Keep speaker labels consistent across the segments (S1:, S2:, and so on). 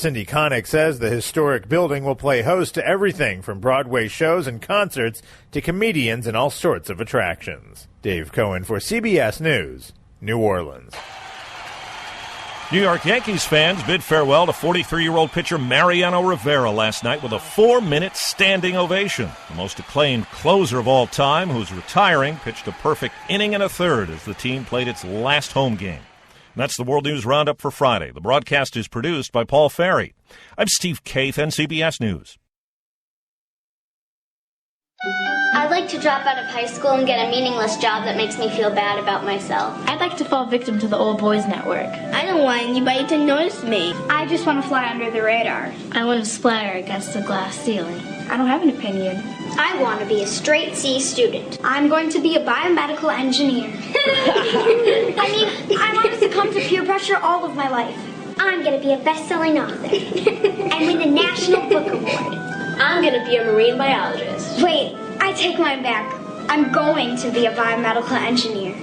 S1: Cindy Connick says the historic building will play host to everything from Broadway shows and concerts to comedians and all sorts of attractions. Dave Cohen for CBS News, New Orleans.
S2: New York Yankees fans bid farewell to 43-year-old pitcher Mariano Rivera last night with a 4-minute standing ovation. The most acclaimed closer of all time, who's retiring, pitched a perfect inning and a third as the team played its last home game. And that's the World News Roundup for Friday. The broadcast is produced by Paul Ferry. I'm Steve Kathan, CBS News.
S3: I'd like to drop out of high school and get a meaningless job that makes me feel bad about myself.
S4: I'd like to fall victim to the old boys network.
S5: I don't want anybody to notice me.
S6: I just want to fly under the radar.
S4: I want to splatter against the glass ceiling.
S6: I don't have an opinion.
S3: I want to be a straight C student.
S6: I'm going to be a biomedical engineer. I want to succumb to peer pressure all of my life.
S3: I'm going to be a best-selling author and win the National Book Award.
S5: I'm going to be a marine biologist.
S6: Wait, I take mine back. I'm going to be a biomedical engineer.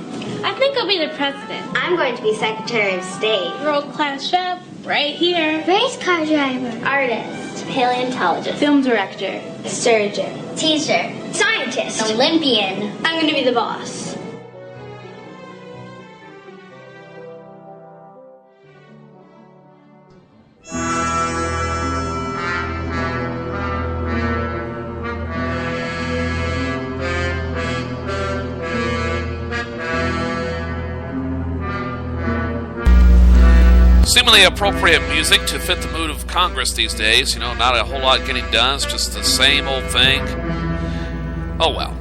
S4: I think I'll be the president.
S3: I'm going to be Secretary of State.
S4: World-class chef, right here.
S6: Race car driver.
S3: Artist. Paleontologist.
S4: Film director.
S3: Surgeon. Teacher. Scientist. Olympian.
S5: I'm going to be the boss.
S7: Seemingly appropriate music to fit the mood of Congress these days. You know, not a whole lot getting done. It's just the same old thing. Oh well.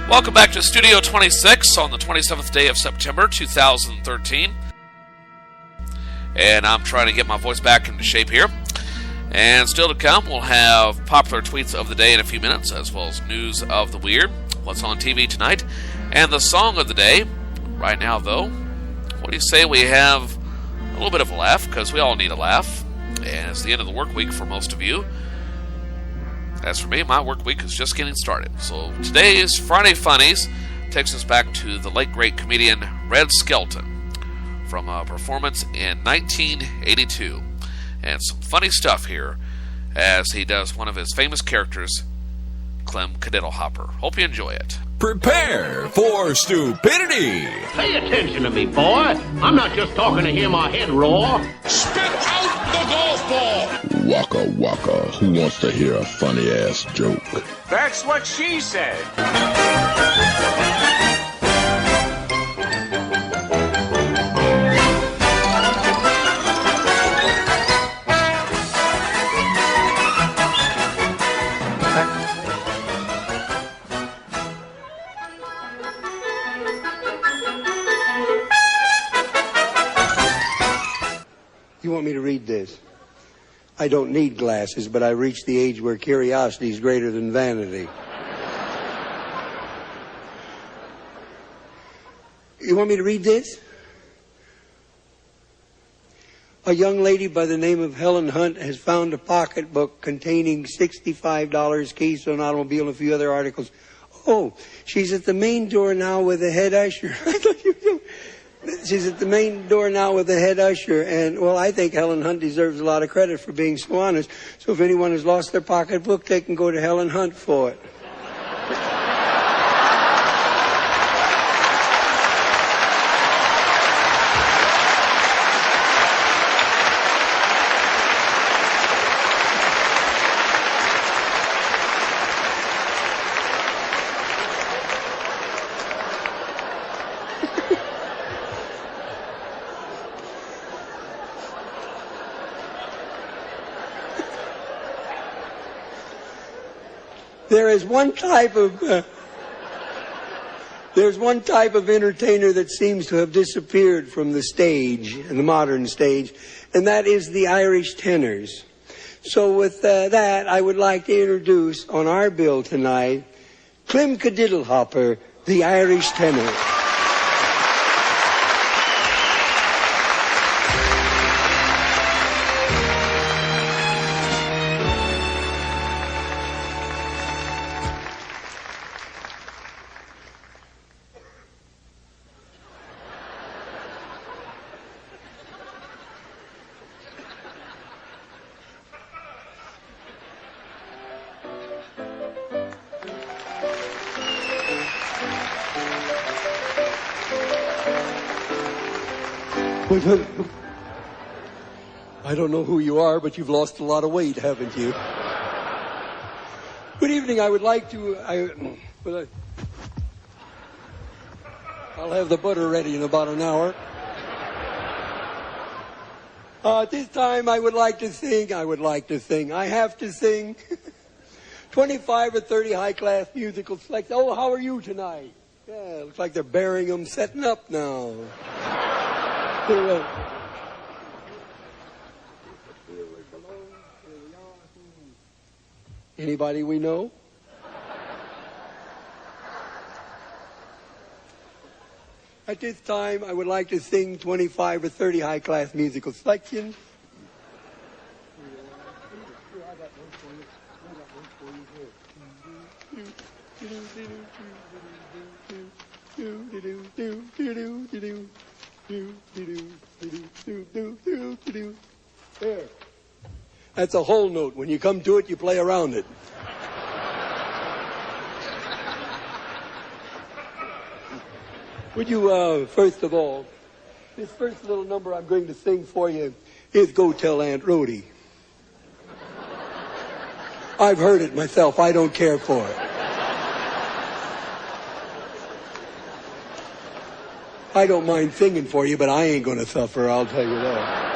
S7: Welcome back to Studio 26 on the 27th day of September 2013. And I'm trying to get my voice back into shape here. And still to come, we'll have popular tweets of the day in a few minutes, as well as news of the weird, what's on TV tonight, and the song of the day. Right now, though, what do you say we have a little bit of a laugh, because we all need a laugh, and it's the end of the work week for most of you. As for me, my work week is just getting started. So today's Friday Funnies takes us back to the late great comedian Red Skelton from a performance in 1982, and some funny stuff here as he does one of his famous characters, Clem Cadiddlehopper. Hope you enjoy it.
S8: Prepare for stupidity.
S9: Pay attention to me, boy. I'm not just talking to hear my head roar.
S8: Spit out the golf ball.
S10: Waka waka. Who wants to hear a funny ass joke?
S9: That's what she said.
S11: You want me to read this? I don't need glasses, but I reached the age where curiosity is greater than vanity. You want me to read this? A young lady by the name of Helen Hunt has found a pocketbook containing $65, keys to an automobile, and a few other articles. Oh, she's at the main door now with the head usher. I thought you knew. She's at the main door now with the head usher, and, well, I think Helen Hunt deserves a lot of credit for being so honest. So if anyone has lost their pocketbook, they can go to Helen Hunt for it. There's one type of entertainer that seems to have disappeared from the stage, the modern stage, and that is the Irish tenors. So with that, I would like to introduce on our bill tonight, Clem Cadiddlehopper, the Irish tenor. I don't know who you are, but you've lost a lot of weight, haven't you? Good evening. I would like to... I'll have the butter ready in about an hour. At this time, I have to sing 25 or 30 high-class musical selections. Oh, how are you tonight? Yeah, looks like they're burying them, setting up now. Anybody we know? At this time, I would like to sing 25 or 30 high-class musical selections. There. That's a whole note. When you come to it, you play around it. Would you, first of all, this first little number I'm going to sing for you is Go Tell Aunt Rhody. I've heard it myself. I don't care for it. I don't mind singing for you, but I ain't going to suffer, I'll tell you that.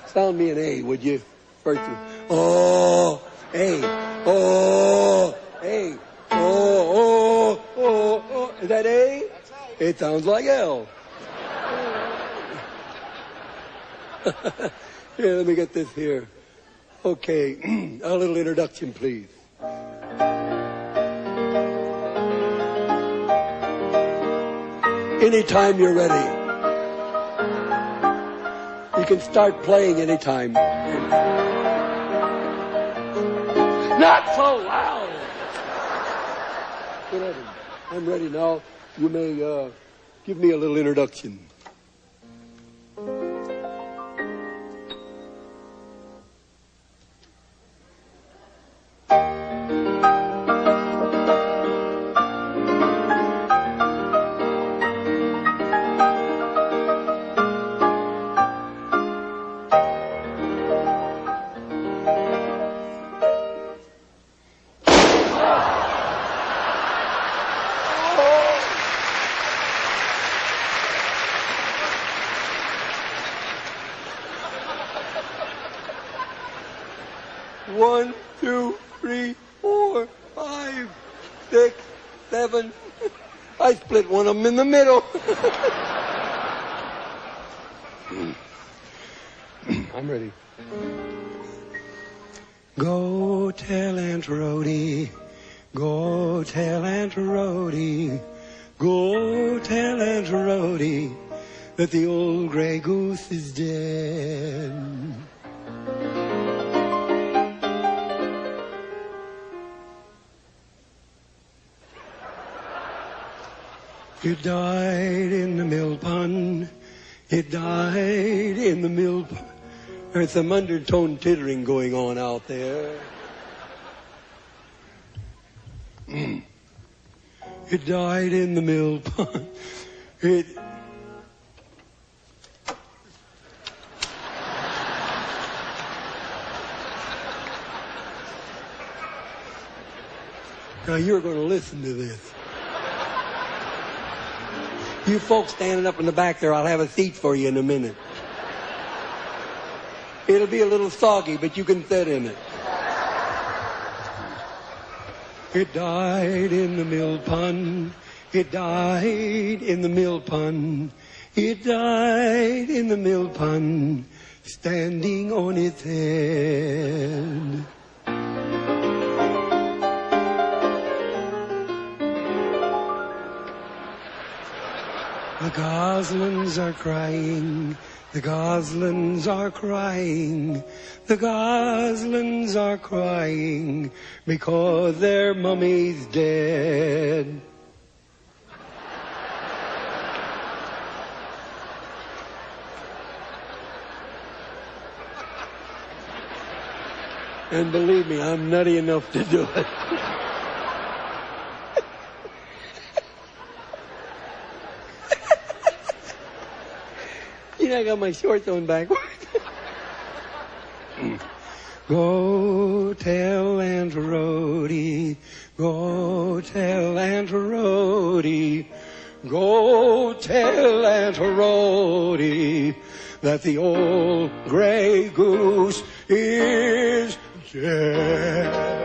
S11: Sound me an A, would you? First, oh, A, oh, A, oh, oh, oh, oh. Is that A? That's right. It sounds like L. Here, let me get this here. Okay, a little introduction, please. Anytime you're ready. You can start playing anytime. Not so loud! Good heavens. I'm ready now. You may give me a little introduction. One, two, three, four, 5, 6, 7. I split one of them in the middle. I'm ready. Go tell Aunt Rhody, go tell Aunt Rhody, go tell Aunt Rhody that the old gray goose is dead. It died in the mill pond. It died in the mill pond. There's some undertone tittering going on out there. It died in the mill pond. Now you're going to listen to this. You folks standing up in the back there, I'll have a seat for you in a minute. It'll be a little soggy, but you can sit in it. It died in the mill pond. It died in the mill pond. It died in the mill pond, standing on its head. The goslings are crying, the goslings are crying, the goslings are crying because their mummy's dead. And believe me, I'm nutty enough to do it. You know, I got my shorts on backwards. Go tell Aunt Rhody, go tell Aunt Rhody, go tell Aunt Rhody that the old gray goose is dead.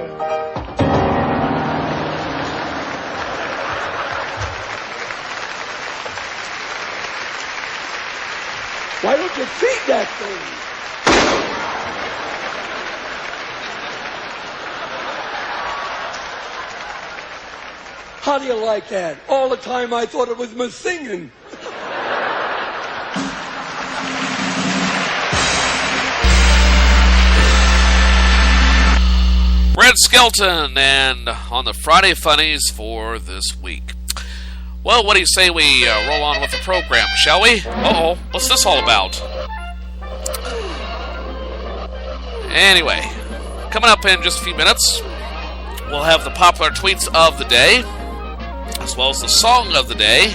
S11: Why don't you feed that thing? How do you like that? All the time I thought it was my singing.
S7: Red Skelton, and on the Friday Funnies for this week. Well, what do you say we roll on with the program, shall we? Uh-oh, what's this all about? Anyway, coming up in just a few minutes, we'll have the popular tweets of the day, as well as the song of the day,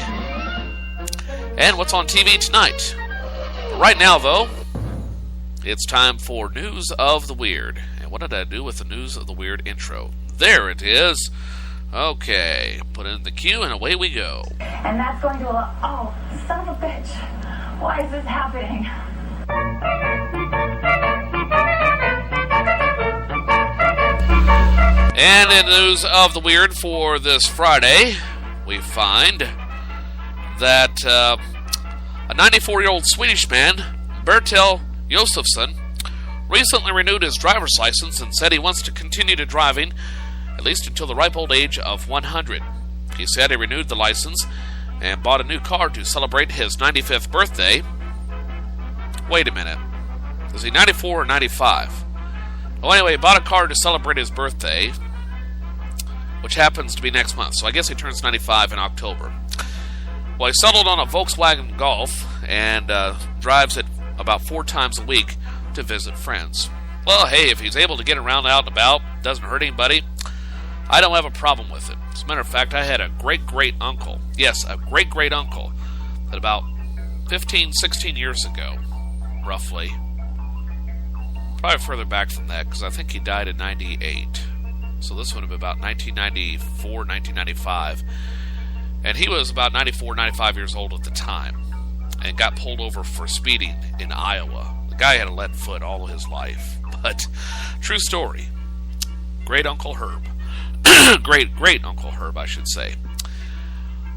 S7: and what's on TV tonight. But right now, though, it's time for News of the Weird. And what did I do with the News of the Weird intro? There it is. Okay, put it in the queue, and away we go.
S12: And that's going to oh, son of a bitch. Why is this happening?
S7: And in News of the Weird for this Friday, we find that a 94-year-old Swedish man, Bertil Josefsson, recently renewed his driver's license and said he wants to continue to driving at least until the ripe old age of 100. He said he renewed the license and bought a new car to celebrate his 95th birthday. Wait a minute. Is he 94 or 95? Well, anyway, he bought a car to celebrate his birthday, which happens to be next month. So I guess he turns 95 in October. Well, he settled on a Volkswagen Golf and drives it about 4 times a week to visit friends. Well, hey, if he's able to get around out and about, doesn't hurt anybody, I don't have a problem with it. As a matter of fact, I had a great-great-uncle. Yes, a great-great-uncle that about 15, 16 years ago, roughly. Probably further back from that, because I think he died in 98. So this would have been about 1994, 1995. And he was about 94, 95 years old at the time, and got pulled over for speeding in Iowa. The guy had a lead foot all his life. But, true story. Great Uncle Herb. Great Uncle Herb, I should say.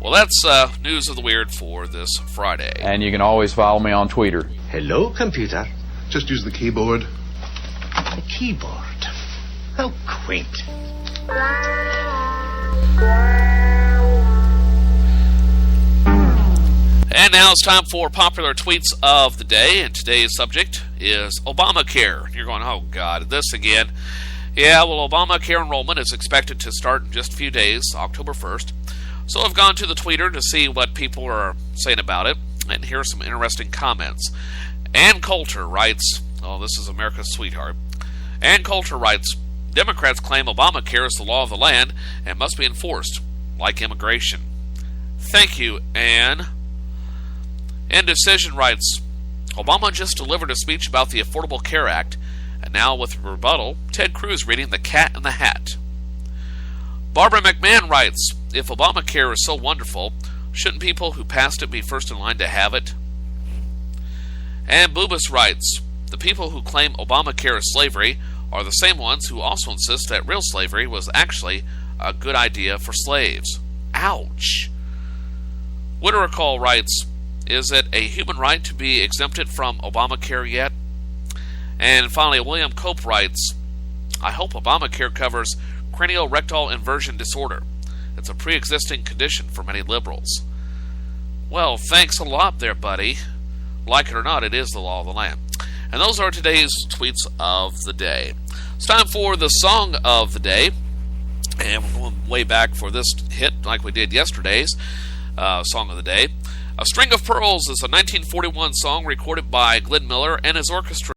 S7: Well, that's News of the Weird for this Friday.
S13: And you can always follow me on Twitter.
S14: Hello, computer.
S15: Just use the keyboard.
S14: The keyboard? How quaint.
S7: And now it's time for popular tweets of the day, and today's subject is Obamacare. You're going, oh God, this again. Yeah, well, Obamacare enrollment is expected to start in just a few days, October 1st. So I've gone to the Twitter to see what people are saying about it, and here are some interesting comments. Ann Coulter writes, oh, this is America's sweetheart. Ann Coulter writes, Democrats claim Obamacare is the law of the land and must be enforced, like immigration. Thank you, Ann. Indecision writes, Obama just delivered a speech about the Affordable Care Act, and now with rebuttal, Ted Cruz reading The Cat in the Hat. Barbara McMahon writes, if Obamacare is so wonderful, shouldn't people who passed it be first in line to have it? And Boobas writes, the people who claim Obamacare is slavery are the same ones who also insist that real slavery was actually a good idea for slaves. Ouch. Wittericall writes, is it a human right to be exempted from Obamacare yet? And finally, William Cope writes, I hope Obamacare covers cranial rectal inversion disorder. It's a pre-existing condition for many liberals. Well, thanks a lot there, buddy. Like it or not, it is the law of the land. And those are today's tweets of the day. It's time for the song of the day. And we're going way back for this hit like we did yesterday's song of the day. A String of Pearls is a 1941 song recorded by Glenn Miller and his orchestra.